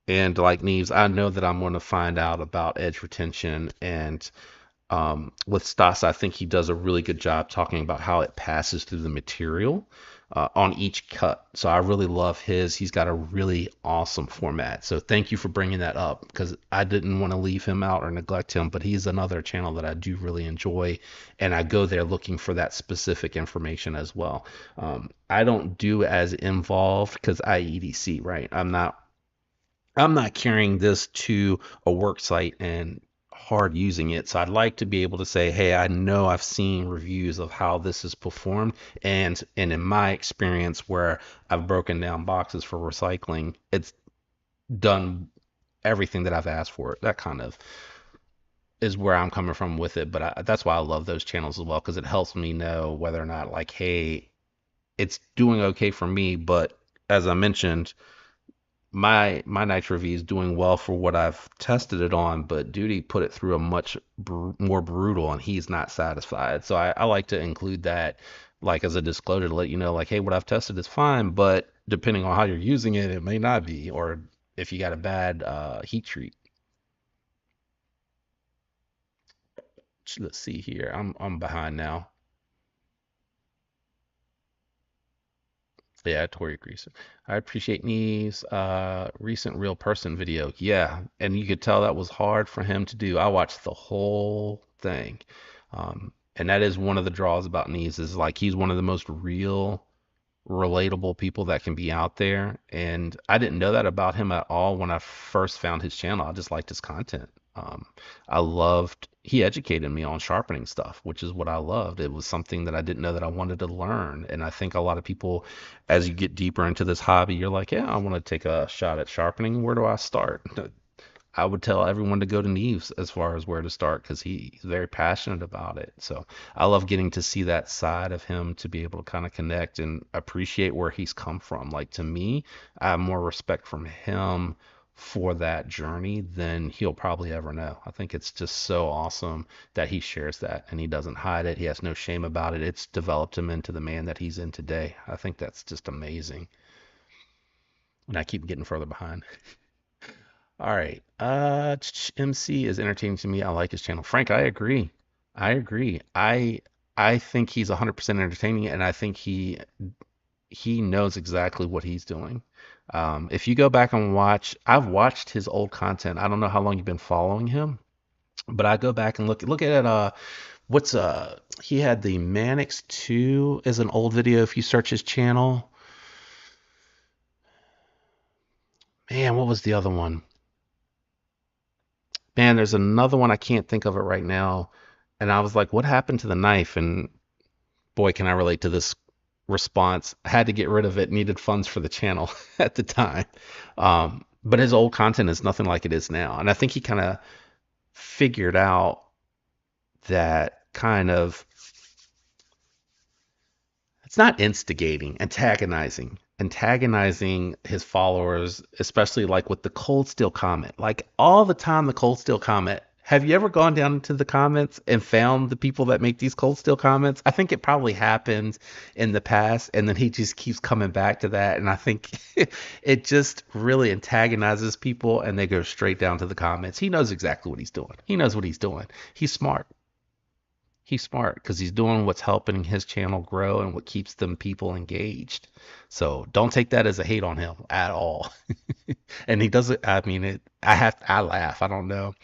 Speaker 1: and like Neves. I know that I'm going to find out about edge retention, and with Stas, I think he does a really good job talking about how it passes through the material on each cut. So I really love his. He's got a really awesome format. So thank you for bringing that up, because I didn't want to leave him out or neglect him, but he's another channel that I do really enjoy, and I go there looking for that specific information as well. I don't do as involved because I EDC, right? I'm not carrying this to a work site and hard using it. So I'd like to be able to say, hey, I know I've seen reviews of how this is performed. And in my experience where I've broken down boxes for recycling, it's done everything that I've asked for. It. That kind of is where I'm coming from with it. But that's why I love those channels as well, because it helps me know whether or not, like, hey, it's doing okay for me. But as I mentioned, my Nitro V is doing well for what I've tested it on, but Duty put it through a much more brutal, and he's not satisfied. So I like to include that, like, as a disclosure to let you know, like, hey, what I've tested is fine, but depending on how you're using it, it may not be, or if you got a bad heat treat. Let's see here. I'm behind now. Yeah, Tori agrees. I appreciate Neve's recent real person video. Yeah, and you could tell that was hard for him to do. I watched the whole thing. And that is one of the draws about Neves, is like he's one of the most real, relatable people that can be out there. And I didn't know that about him at all when I first found his channel. I just liked his content. I loved, he educated me on sharpening stuff, which is what I loved. It was something that I didn't know that I wanted to learn. And I think a lot of people, as you get deeper into this hobby, you're like, yeah, I want to take a shot at sharpening. Where do I start? I would tell everyone to go to Neves as far as where to start, because he's very passionate about it. So I love getting to see that side of him, to be able to kind of connect and appreciate where he's come from. Like, to me, I have more respect from him for that journey than he'll probably ever know. I think it's just so awesome that he shares that and he doesn't hide it. He has no shame about it. It's developed him into the man that he's in today. I think that's just amazing. And I keep getting further behind. All right. MC is entertaining to me. I like his channel. Frank, I agree. I agree. I think he's 100% entertaining, and I think he knows exactly what he's doing. If you go back and watch, I've watched his old content. I don't know how long you've been following him, but I go back and look at it. What's he had the Mannix 2 is an old video. If you search his channel, man, what was the other one? Man, there's another one. I can't think of it right now. And I was like, what happened to the knife? And boy, can I relate to this response. I had to get rid of it, needed funds for the channel at the time. But his old content is nothing like it is now. And I think he kind of figured out that kind of, it's not instigating, antagonizing his followers, especially like with the cold steel comment. Like all the time, the cold steel comment. Have you ever gone down into the comments and found the people that make these cold steel comments? I think it probably happened in the past, and then he just keeps coming back to that. And I think it just really antagonizes people, and they go straight down to the comments. He knows exactly what he's doing. He knows what he's doing. He's smart. He's smart because he's doing what's helping his channel grow and what keeps them people engaged. So don't take that as a hate on him at all. And he doesn't. I mean, I laugh. I don't know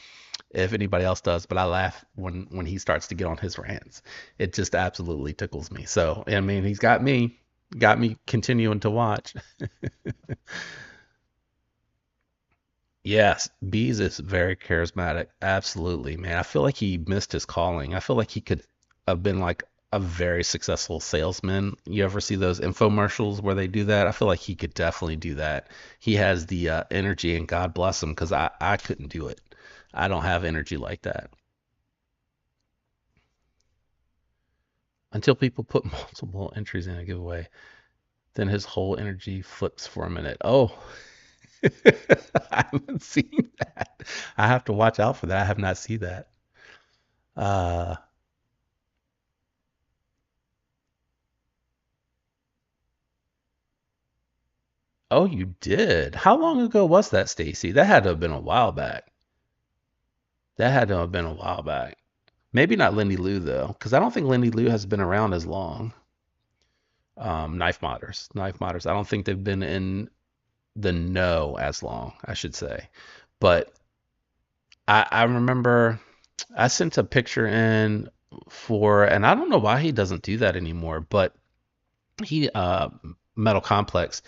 Speaker 1: if anybody else does, but I laugh when he starts to get on his rants. It just absolutely tickles me. So I mean, he's got me continuing to watch. Yes, Bees is very charismatic. Absolutely, man. I feel like he missed his calling. I feel like he could have been like a very successful salesman. You ever see those infomercials where they do that? I feel like he could definitely do that. He has the energy, and God bless him, because I couldn't do it. I don't have energy like that. Until people put multiple entries in a giveaway, then his whole energy flips for a minute. Oh, I haven't seen that. I have to watch out for that. I have not seen that. Uh, oh, you did. How long ago was that, Stacy? That had to have been a while back. That had to have been a while back. Maybe not Lindy Lou though, because I don't think Lindy Lou has been around as long. Knife Modders. I don't think they've been in the know as long, I should say. But I remember I sent a picture in for, and I don't know why he doesn't do that anymore, but he Metal Complex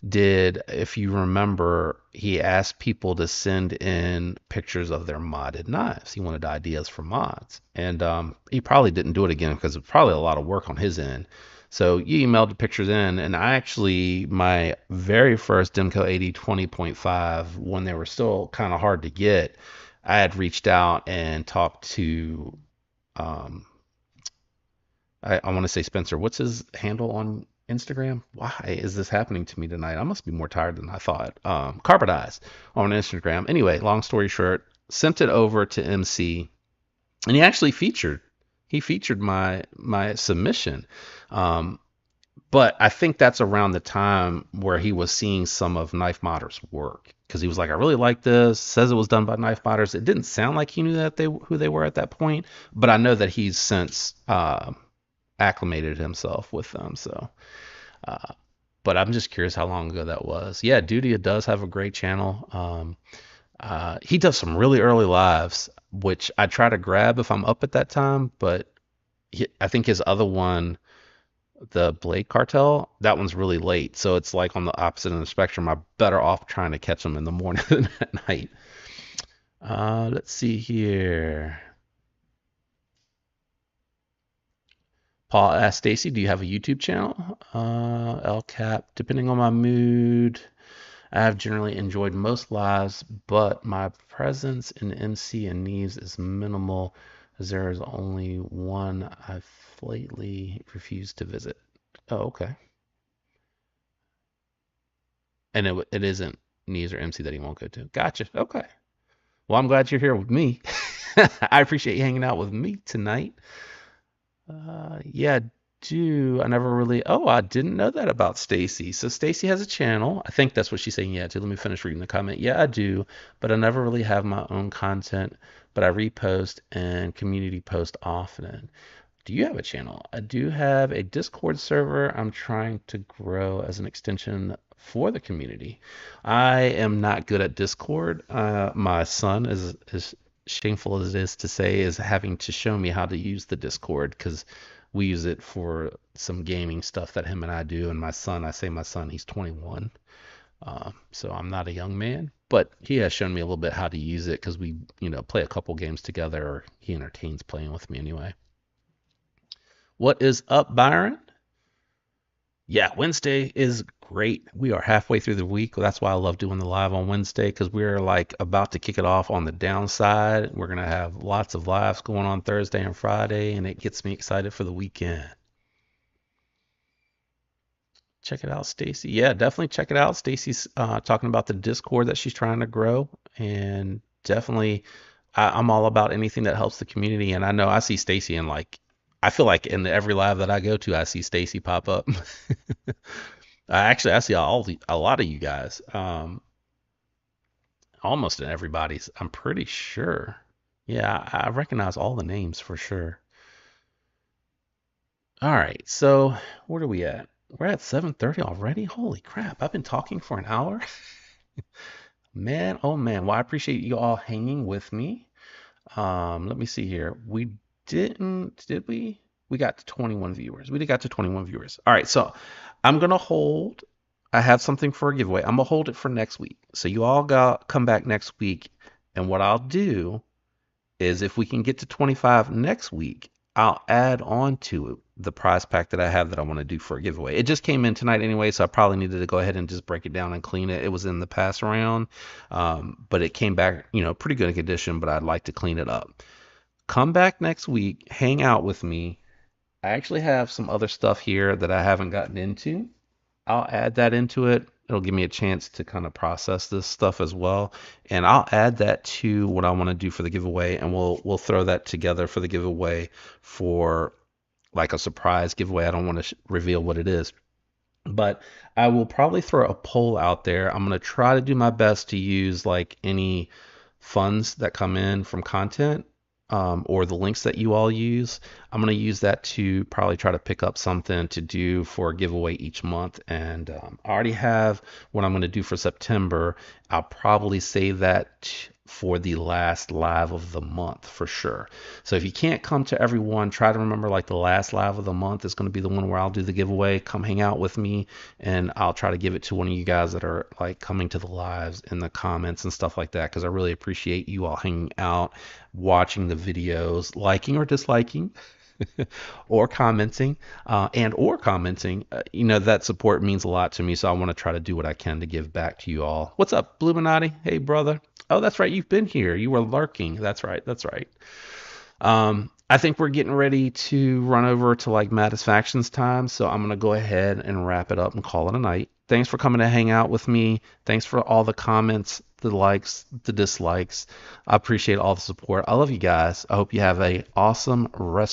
Speaker 1: did, if you remember, he asked people to send in pictures of their modded knives. He wanted ideas for mods. And he probably didn't do it again because it's probably a lot of work on his end. So you emailed the pictures in, and I actually, my very first Demco 80 20.5, when they were still kind of hard to get, I had reached out and talked to, um, I want to say Spencer. What's his handle on Instagram? Why is this happening to me tonight? I must be more tired than I thought. Carbon Eyes on Instagram. Anyway, long story short, sent it over to MC, and he actually featured. He featured my submission. Um, but I think that's around the time where he was seeing some of Knife Modder's work because he was like, I really like this. Says it was done by Knife Modders. It didn't sound like he knew that they who they were at that point, but I know that he's since acclimated himself with them. So, uh, but I'm just curious how long ago that was. Yeah, Duty does have a great channel. He does some really early lives, which I try to grab if I'm up at that time. But I think his other one, the Blade Cartel, that one's really late. So it's like on the opposite end of the spectrum. I'm better off trying to catch them in the morning than at night. Let's see here. Paul asked Stacy, "Do you have a YouTube channel?" LCAP. Depending on my mood, I have generally enjoyed most lives, but my presence in MC and Neves is minimal, as there is only one I flatly refuse to visit. Oh, okay. And it isn't Neves or MC that he won't go to. Gotcha. Okay. Well, I'm glad you're here with me. I appreciate you hanging out with me tonight. Yeah, do I never really. Oh, I didn't know that about Stacy. So Stacy has a channel. I think that's what she's saying. Yeah, too. Let me finish reading the comment. Yeah, I do, but I never really have my own content. But I repost and community post often. Do you have a channel? I do have a Discord server I'm trying to grow as an extension for the community. I am not good at Discord. My son is as shameful as it is to say, is having to show me how to use the Discord because we use it for some gaming stuff that him and I do. And my son, I say my son, he's 21. So I'm not a young man, but he has shown me a little bit how to use it because we, play a couple games together, or he entertains playing with me anyway. What is up, Byron? Yeah, Wednesday is great. We are halfway through the week. That's why I love doing the live on Wednesday because we're like about to kick it off on the downside. We're going to have lots of lives going on Thursday and Friday, and it gets me excited for the weekend. Check it out, Stacy. Yeah, definitely check it out. Stacy's talking about the Discord that she's trying to grow, and definitely, I'm all about anything that helps the community. And I know I see Stacy in like, I feel like in every live that I go to, I see Stacy pop up. I see a lot of you guys, almost in everybody's. I'm pretty sure. Yeah, I recognize all the names for sure. All right, so where are we at? We're at 7:30 already. Holy crap! I've been talking for an hour. Man, oh man. Well, I appreciate you all hanging with me. Let me see here. We didn't, did we? We got to 21 viewers. We did got to 21 viewers. All right, so I'm gonna hold. I have something for a giveaway. I'm gonna hold it for next week. So you all got come back next week, and what I'll do is if we can get to 25 next week, I'll add on to it the prize pack that I have that I want to do for a giveaway. It just came in tonight anyway, so I probably needed to go ahead and just break it down and clean it. It was in the pass around, but it came back, pretty good condition, but I'd like to clean it up. Come back next week, hang out with me. I actually have some other stuff here that I haven't gotten into. I'll add that into it. It'll give me a chance to kind of process this stuff as well, and I'll add that to what I want to do for the giveaway, and we'll throw that together for the giveaway for like a surprise giveaway. I don't want to reveal what it is, but I will probably throw a poll out there. I'm going to try to do my best to use like any funds that come in from content, or the links that you all use. I'm going to use that to probably try to pick up something to do for a giveaway each month. And I already have what I'm going to do for September. I'll probably save that for the last live of the month for sure. So if you can't come to everyone, try to remember like the last live of the month is going to be the one where I'll do the giveaway. Come hang out with me, and I'll try to give it to one of you guys that are like coming to the lives in the comments and stuff like that, because I really appreciate you all hanging out, watching the videos, liking or disliking. Or commenting, that support means a lot to me, so I want to try to do what I can to give back to you all. What's up, Bluminati? Hey, brother. Oh, that's right, you've been here, you were lurking. That's right. I think we're getting ready to run over to like Matisfactions time, so I'm gonna go ahead and wrap it up and call it a night. Thanks for coming to hang out with me. Thanks for all the comments, the likes, the dislikes. I appreciate all the support. I love you guys. I hope you have a awesome rest